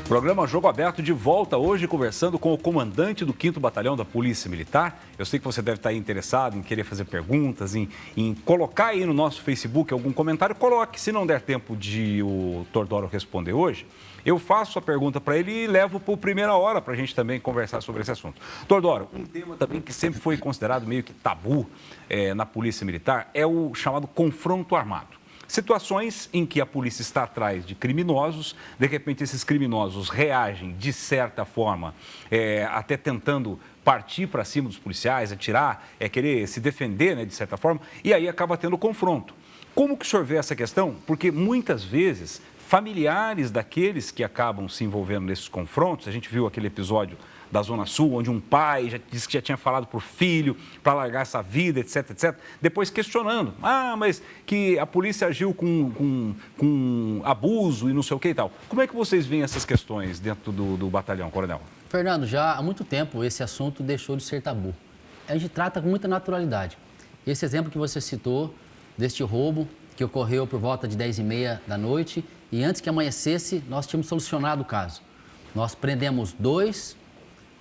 Programa Jogo Aberto de volta hoje, conversando com o comandante do 5º Batalhão da Polícia Militar. Eu sei que você deve estar aí interessado em querer fazer perguntas, em colocar aí no nosso Facebook algum comentário. Coloque, se não der tempo de o Tordoro responder hoje, eu faço a pergunta para ele e levo para a primeira hora para a gente também conversar sobre esse assunto. Tordoro, um tema também que sempre foi considerado meio que tabu na Polícia Militar é o chamado confronto armado. Situações em que a polícia está atrás de criminosos, de repente esses criminosos reagem de certa forma, até tentando partir para cima dos policiais, atirar, querer se defender, né, de certa forma, e aí acaba tendo confronto. Como que o senhor vê essa questão? Porque muitas vezes familiares daqueles que acabam se envolvendo nesses confrontos, a gente viu aquele episódio da Zona Sul, onde um pai já disse que já tinha falado para o filho para largar essa vida, etc, etc. Depois questionando, mas que a polícia agiu com abuso e não sei o que e tal. Como é que vocês veem essas questões dentro do batalhão, coronel? Fernando, já há muito tempo esse assunto deixou de ser tabu. A gente trata com muita naturalidade. Esse exemplo que você citou, deste roubo que ocorreu por volta de 10h30 da noite, e antes que amanhecesse, nós tínhamos solucionado o caso. Nós prendemos 2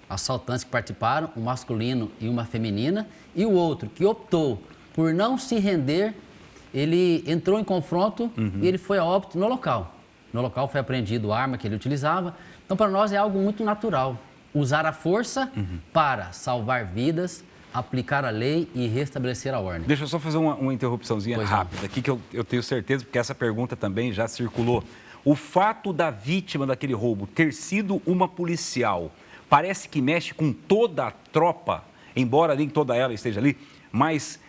assaltantes que participaram, um masculino e uma feminina, e o outro que optou por não se render, ele entrou em confronto e ele foi a óbito no local. No local foi apreendido a arma que ele utilizava. Então, para nós é algo muito natural, usar a força para salvar vidas, aplicar a lei e restabelecer a ordem. Deixa eu só fazer uma interrupçãozinha rápida aqui, que eu tenho certeza, porque essa pergunta também já circulou. O fato da vítima daquele roubo ter sido uma policial parece que mexe com toda a tropa, embora nem toda ela esteja ali, mas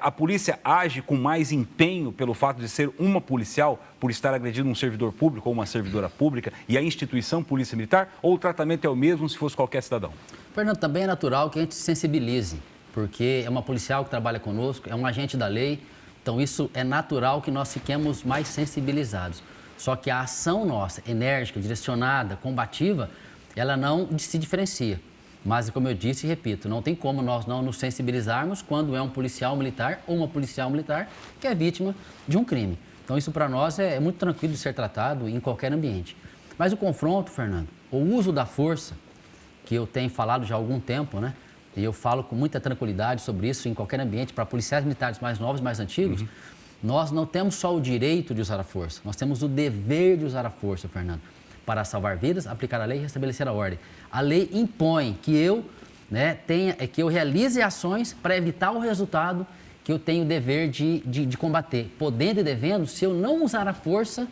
a polícia age com mais empenho pelo fato de ser uma policial, por estar agredindo um servidor público ou uma servidora pública, e a instituição Polícia Militar, ou o tratamento é o mesmo se fosse qualquer cidadão? Fernando, também é natural que a gente se sensibilize, porque é uma policial que trabalha conosco, é um agente da lei, então isso é natural que nós fiquemos mais sensibilizados. Só que a ação nossa, enérgica, direcionada, combativa, ela não se diferencia. Mas, como eu disse e repito, não tem como nós não nos sensibilizarmos quando é um policial militar ou uma policial militar que é vítima de um crime. Então, isso para nós é muito tranquilo de ser tratado em qualquer ambiente. Mas o confronto, Fernando, o uso da força, que eu tenho falado já há algum tempo, né? E eu falo com muita tranquilidade sobre isso em qualquer ambiente, para policiais militares mais novos, mais antigos, nós não temos só o direito de usar a força, nós temos o dever de usar a força, Fernando, para salvar vidas, aplicar a lei e restabelecer a ordem. A lei impõe que eu, que eu realize ações para evitar o resultado que eu tenho o dever de combater. Podendo e devendo, se eu não usar a força,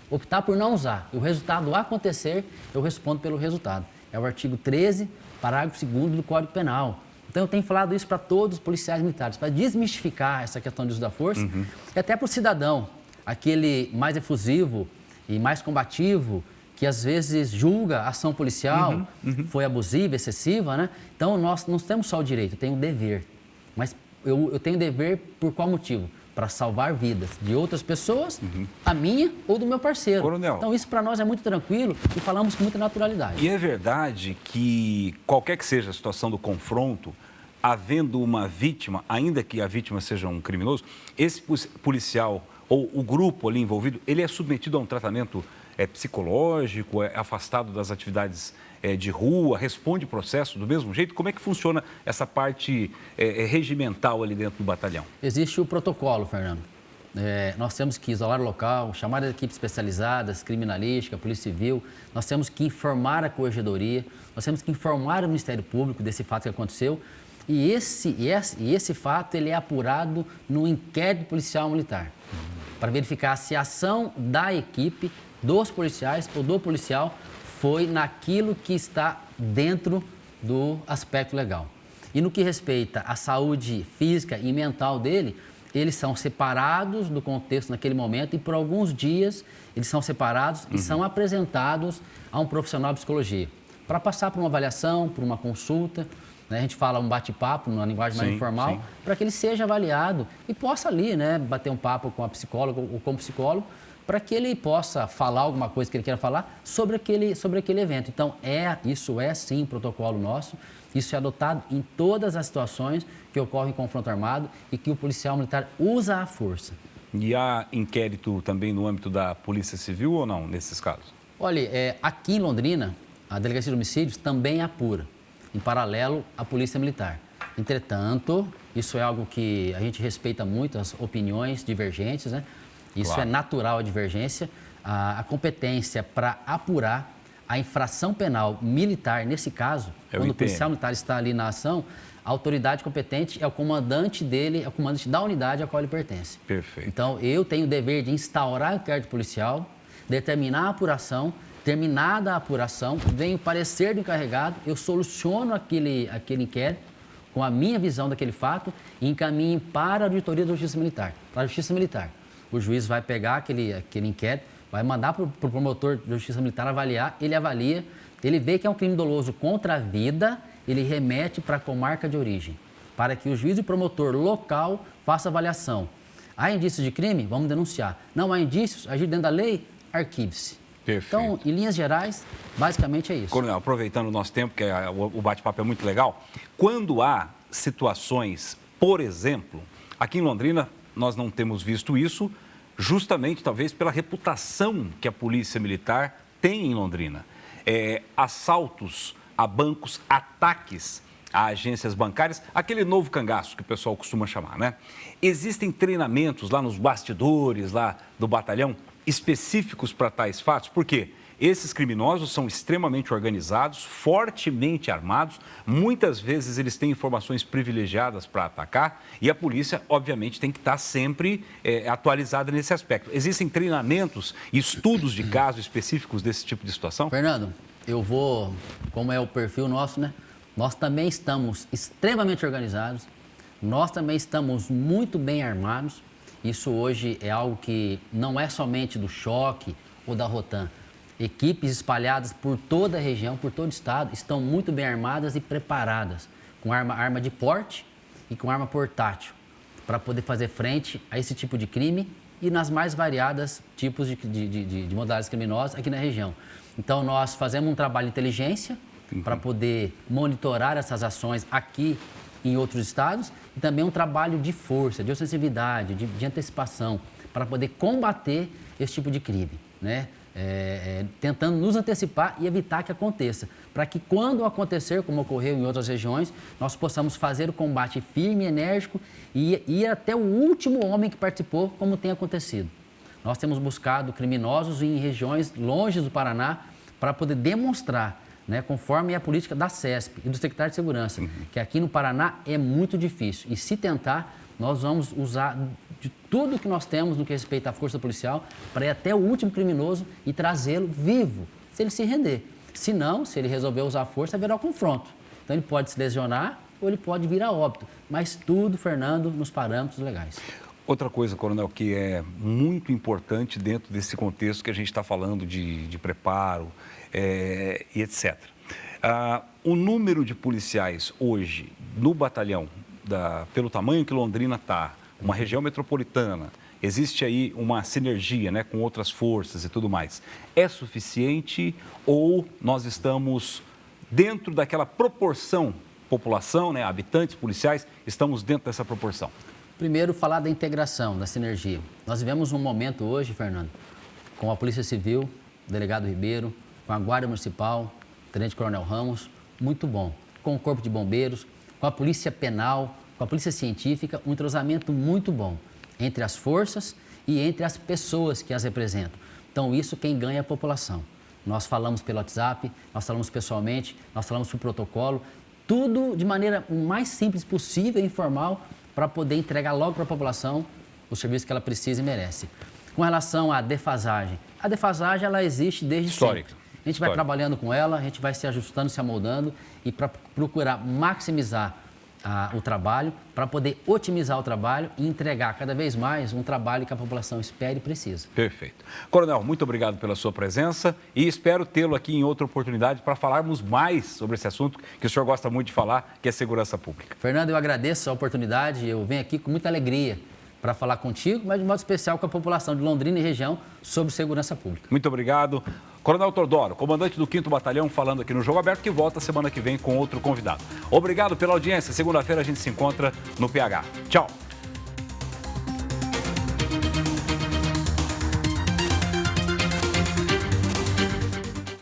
optar por não usar, e o resultado acontecer, eu respondo pelo resultado. É o artigo 13, parágrafo 2º do Código Penal. Então, eu tenho falado isso para todos os policiais militares, para desmistificar essa questão de uso da força, e até para o cidadão, aquele mais efusivo e mais combativo, que às vezes julga a ação policial, foi abusiva, excessiva, né? Então, nós não temos só o direito, eu tenho o dever. Mas eu tenho o dever por qual motivo? Para salvar vidas de outras pessoas, a minha ou do meu parceiro. Coronel. Então, isso para nós é muito tranquilo e falamos com muita naturalidade. E é verdade que qualquer que seja a situação do confronto, havendo uma vítima, ainda que a vítima seja um criminoso, esse policial ou o grupo ali envolvido, ele é submetido a um tratamento psicológico, é afastado das atividades de rua, responde processo do mesmo jeito? Como é que funciona essa parte regimental ali dentro do batalhão? Existe o protocolo, Fernando. Nós temos que isolar o local, chamar as equipes especializadas, criminalística, polícia civil, nós temos que informar a corregedoria, nós temos que informar o Ministério Público desse fato que aconteceu, e esse fato ele é apurado no inquérito policial militar, para verificar se a ação da equipe, dos policiais ou do policial foi naquilo que está dentro do aspecto legal. E no que respeita à saúde física e mental dele, eles são separados do contexto naquele momento e por alguns dias eles são separados e são apresentados a um profissional de psicologia para passar por uma avaliação, por uma consulta, né? A gente fala um bate-papo, numa linguagem mais informal, para que ele seja avaliado e possa ali, né, bater um papo com a psicóloga ou com o psicólogo, para que ele possa falar alguma coisa que ele queira falar sobre aquele evento. Então, isso é sim um protocolo nosso, isso é adotado em todas as situações que ocorrem em confronto armado e que o policial militar usa a força. E há inquérito também no âmbito da Polícia Civil ou não, nesses casos? Olha, aqui em Londrina, a Delegacia de Homicídios também apura, em paralelo à Polícia Militar. Entretanto, isso é algo que a gente respeita muito, as opiniões divergentes, né? Isso Claro. é natural, a divergência. A competência para apurar a infração penal militar, nesse caso, quando o policial militar está ali na ação, a autoridade competente é o comandante dele, é o comandante da unidade a qual ele pertence. Perfeito. Então, eu tenho o dever de instaurar o inquérito policial, determinar a apuração, terminada a apuração, vem o parecer do encarregado, eu soluciono aquele inquérito com a minha visão daquele fato e encaminho para a auditoria da Justiça Militar, para a Justiça Militar. O juiz vai pegar aquele inquérito, vai mandar para o promotor da Justiça Militar avaliar, ele avalia, ele vê que é um crime doloso contra a vida, ele remete para a comarca de origem, para que o juiz e o promotor local façam avaliação. Há indícios de crime? Vamos denunciar. Não há indícios? Agir dentro da lei? Arquive-se. Perfeito. Então, em linhas gerais, basicamente é isso. Coronel, aproveitando o nosso tempo, que o bate-papo é muito legal, quando há situações, por exemplo, aqui em Londrina, nós não temos visto isso, justamente talvez pela reputação que a Polícia Militar tem em Londrina. Assaltos a bancos, ataques a agências bancárias, aquele novo cangaço que o pessoal costuma chamar, né? Existem treinamentos lá nos bastidores, lá do batalhão, específicos para tais fatos? Por quê? Esses criminosos são extremamente organizados, fortemente armados, muitas vezes eles têm informações privilegiadas para atacar e a polícia, obviamente, tem que estar sempre atualizada nesse aspecto. Existem treinamentos e estudos de casos específicos desse tipo de situação? Fernando, eu vou, como é o perfil nosso, né? Nós também estamos extremamente organizados, nós também estamos muito bem armados. Isso hoje é algo que não é somente do Choque ou da Rotan. Equipes espalhadas por toda a região, por todo o estado, estão muito bem armadas e preparadas, com arma de porte e com arma portátil, para poder fazer frente a esse tipo de crime e nas mais variadas tipos de modalidades criminosas aqui na região. Então, nós fazemos um trabalho de inteligência para poder monitorar essas ações aqui em outros estados e também um trabalho de força, de ostensividade, de antecipação, para poder combater esse tipo de crime, né? Tentando nos antecipar e evitar que aconteça, para que quando acontecer, como ocorreu em outras regiões, nós possamos fazer o combate firme e enérgico e ir até o último homem que participou, como tem acontecido. Nós temos buscado criminosos em regiões longe do Paraná para poder demonstrar, né, conforme a política da CESP e do secretário de Segurança, que aqui no Paraná é muito difícil. E se tentar, nós vamos usar de tudo que nós temos no que respeita à força policial para ir até o último criminoso e trazê-lo vivo, se ele se render. Se não, se ele resolver usar a força, haverá o confronto. Então, ele pode se lesionar ou ele pode vir a óbito. Mas tudo, Fernando, nos parâmetros legais. Outra coisa, Coronel, que é muito importante dentro desse contexto que a gente está falando de preparo e etc. O número de policiais hoje no batalhão, pelo tamanho que Londrina está, uma região metropolitana, existe aí uma sinergia, né, com outras forças e tudo mais. É suficiente ou nós estamos dentro daquela proporção, população, né, habitantes, policiais, estamos dentro dessa proporção? Primeiro, falar da integração, da sinergia. Nós vivemos um momento hoje, Fernando, com a Polícia Civil, o delegado Ribeiro, com a Guarda Municipal, o Tenente Coronel Ramos, muito bom. Com o Corpo de Bombeiros, com a Polícia Penal, com a Polícia Científica, um entrosamento muito bom entre as forças e entre as pessoas que as representam. Então, isso quem ganha é a população. Nós falamos pelo WhatsApp, nós falamos pessoalmente, nós falamos por protocolo, tudo de maneira o mais simples possível e informal, para poder entregar logo para a população o serviço que ela precisa e merece. Com relação à defasagem, a defasagem ela existe desde sempre. A gente vai trabalhando com ela, a gente vai se ajustando, se amoldando e para procurar maximizar o trabalho, para poder otimizar o trabalho e entregar cada vez mais um trabalho que a população espera e precisa. Perfeito. Coronel, muito obrigado pela sua presença e espero tê-lo aqui em outra oportunidade para falarmos mais sobre esse assunto que o senhor gosta muito de falar, que é segurança pública. Fernando, eu agradeço a oportunidade, eu venho aqui com muita alegria para falar contigo, mas de modo especial com a população de Londrina e região sobre segurança pública. Muito obrigado. Coronel Tordoro, comandante do 5º Batalhão, falando aqui no Jogo Aberto, que volta semana que vem com outro convidado. Obrigado pela audiência. Segunda-feira a gente se encontra no PH. Tchau.